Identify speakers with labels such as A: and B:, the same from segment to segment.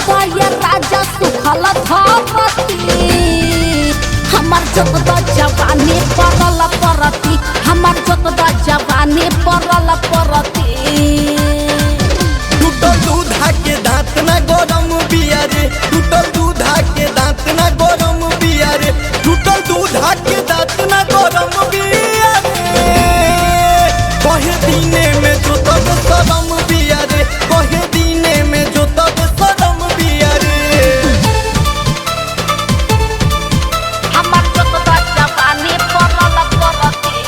A: कदय राजा सुखल धरती हमार जोतदा जवानी परल परती हमार जोतदा जवानी परल परती
B: टूटल दूधा के दांत ना गरम बिया रे टूटल दूधा के दांत ना गरम बिया रे टूटल दूधा के दांत ना गरम बिया रे कहे दीने में जोतब सरम बिया रे कहे दीने में जोतब सरम बिया रे
A: हमार जोतदा जवानी परल परती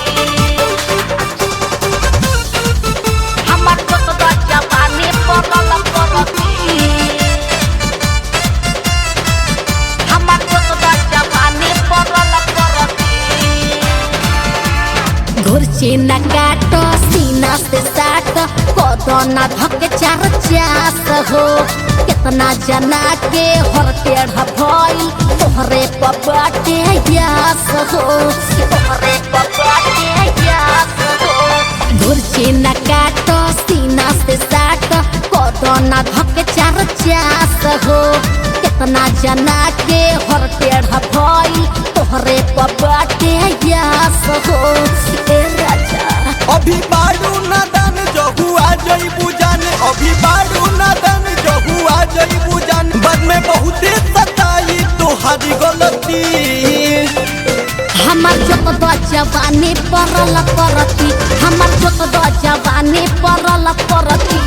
A: हमार जोतदा जवानी परल परती हमार जोतदा जवानी परल परती घुर्ची न काट सीना से साट कोदना धक चार चास हो कितना जना के हर टेढ़ भइल तोहरे पबाटे यास हो तोहरे पबाटे यास हो घुर्ची न काट सीना से साट कोदना धक चार चास हो कितना जना के हर टेढ़ भइल तोहरे पबाटे यास हो ए राजा
B: अभी बारू नादान जहुआ जई बुजान अभी बारू नादान जहुआ जई बुजान बाद में बहुते सताई तोहारी गलती
A: हमार जोतदा जवानी परल परती हमार जोतदा जवानी परल परती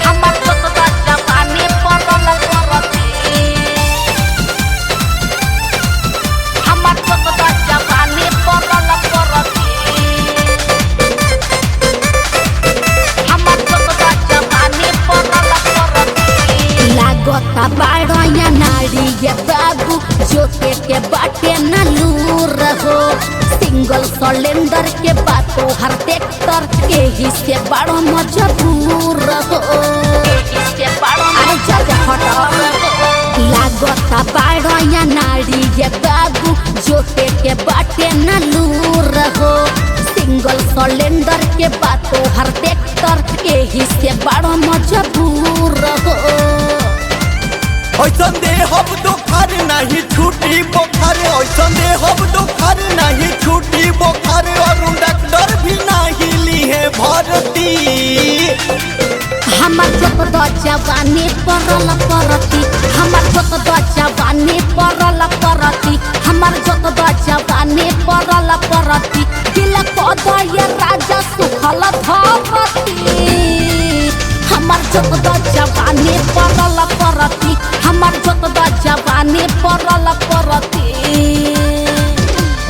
A: हमार जोतदा जवानी परल परती हमार जोतदा जवानी परल परती हमार जोतदा जवानी परल परती लागता बाड़या नाड़ी ये बाबू जोते के बाटे न लूर हो सिंगल सिलेंडर के बातों हर ट्रैक्टर एही से बड़ो मजबूर हो एही से बड़ो लागता बाड़या नाड़ी ये बाबू जोते के बाटे न लूर हो सिंगल सिलेंडर के बातों हर ट्रैक्टर एही से बड़ो मजबूर हो
B: ऐसन दे हम दोखार नहीं छूटी बोखार ऐसन दे हम दोखार नहीं छूटी बोखार और डॉक्टर भी नहीं ली है भर्ती
A: हमार जोतदा जवानी परल परती हमार जोतदा जवानी परल परती हमार जोतदा जवानी परल परती दिल कदय राजा सुखल धरती हमार जोतदा जवानी परल परती हमार जोतदा जवानी परल परती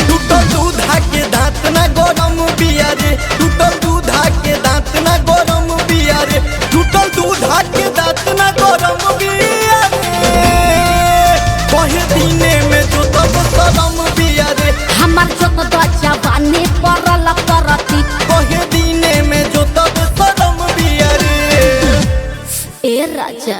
B: टूटल दूधा के दांत ना गरम बिया रे टूटल दूधा के दांत ना गरम बिया रे टूटल दूधा के दांत ना गरम बिया रे कहे दीने में जोतब सरम बिया रे
A: हमार जोतदा जवानी परल परती
B: कहे दीने में जोतब सरम बिया रे
A: ए राजा।